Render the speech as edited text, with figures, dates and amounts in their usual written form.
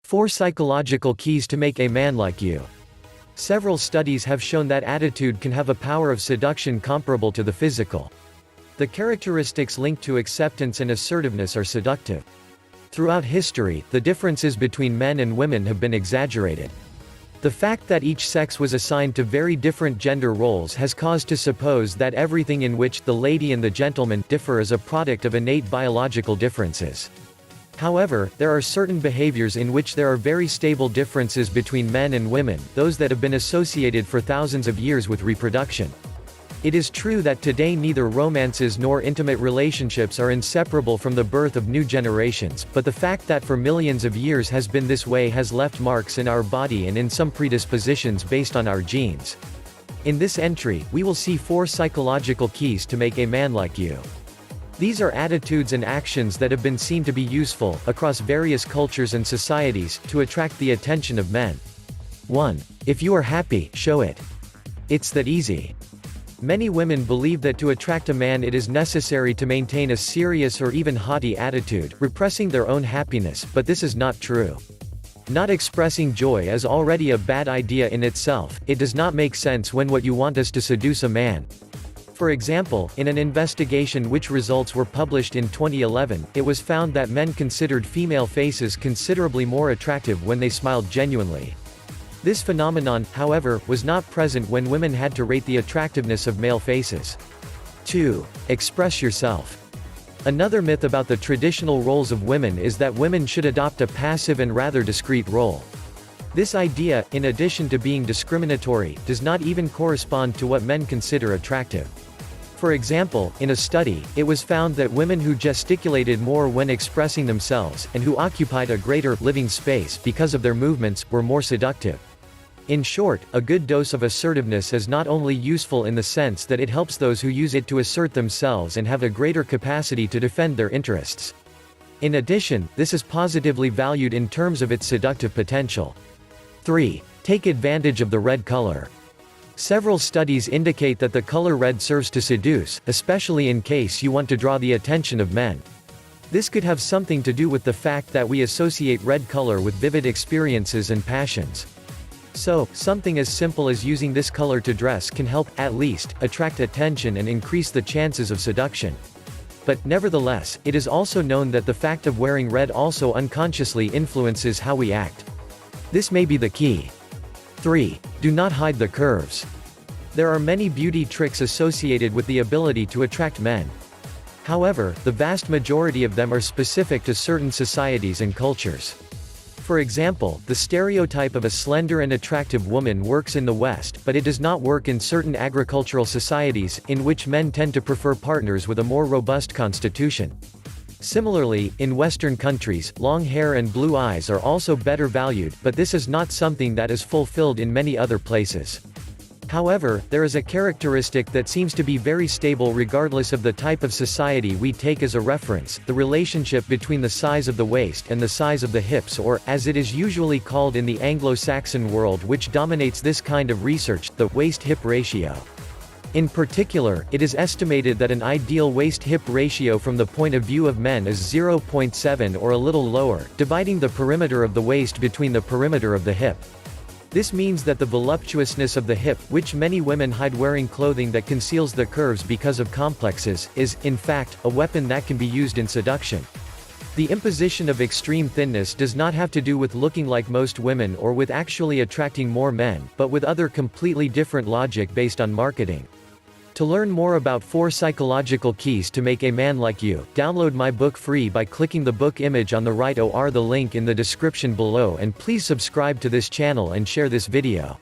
4 Psychological Keys to Make a Man Like You. Several studies have shown that attitude can have a power of seduction comparable to the physical. The characteristics linked to acceptance and assertiveness are seductive. Throughout history, the differences between men and women have been exaggerated. The fact that each sex was assigned to very different gender roles has caused to suppose that everything in which the lady and the gentleman differ is a product of innate biological differences. However, there are certain behaviors in which there are very stable differences between men and women, those that have been associated for thousands of years with reproduction. It is true that today neither romances nor intimate relationships are inseparable from the birth of new generations, but the fact that for millions of years has been this way has left marks in our body and in some predispositions based on our genes. In this entry, we will see 4 psychological keys to make a man like you. These are attitudes and actions that have been seen to be useful, across various cultures and societies, to attract the attention of men. 1. If you are happy, show it. It's that easy. Many women believe that to attract a man it is necessary to maintain a serious or even haughty attitude, repressing their own happiness, but this is not true. Not expressing joy is already a bad idea in itself. It does not make sense when what you want is to seduce a man. For example, in an investigation which results were published in 2011, it was found that men considered female faces considerably more attractive when they smiled genuinely. This phenomenon, however, was not present when women had to rate the attractiveness of male faces. 2. Express yourself. Another myth about the traditional roles of women is that women should adopt a passive and rather discreet role. This idea, in addition to being discriminatory, does not even correspond to what men consider attractive. For example, in a study, it was found that women who gesticulated more when expressing themselves, and who occupied a greater living space because of their movements, were more seductive. In short, a good dose of assertiveness is not only useful in the sense that it helps those who use it to assert themselves and have a greater capacity to defend their interests. In addition, this is positively valued in terms of its seductive potential. 3. Take advantage of the red color. Several studies indicate that the color red serves to seduce, especially in case you want to draw the attention of men. This could have something to do with the fact that we associate red color with vivid experiences and passions. So, something as simple as using this color to dress can help, at least, attract attention and increase the chances of seduction. But, nevertheless, it is also known that the fact of wearing red also unconsciously influences how we act. This may be the key. 3. Do not hide the curves. There are many beauty tricks associated with the ability to attract men. However, the vast majority of them are specific to certain societies and cultures. For example, the stereotype of a slender and attractive woman works in the West, but it does not work in certain agricultural societies, in which men tend to prefer partners with a more robust constitution. Similarly, in Western countries, long hair and blue eyes are also better valued, but this is not something that is fulfilled in many other places. However, there is a characteristic that seems to be very stable regardless of the type of society we take as a reference: the relationship between the size of the waist and the size of the hips, or, as it is usually called in the Anglo-Saxon world which dominates this kind of research, the waist-hip ratio. In particular, it is estimated that an ideal waist-hip ratio from the point of view of men is 0.7 or a little lower, dividing the perimeter of the waist between the perimeter of the hip. This means that the voluptuousness of the hip, which many women hide wearing clothing that conceals the curves because of complexes, is, in fact, a weapon that can be used in seduction. The imposition of extreme thinness does not have to do with looking like most women or with actually attracting more men, but with other completely different logic based on marketing. To learn more about 4 psychological keys to make a man like you, download my book free by clicking the book image on the right or the link in the description below, and please subscribe to this channel and share this video.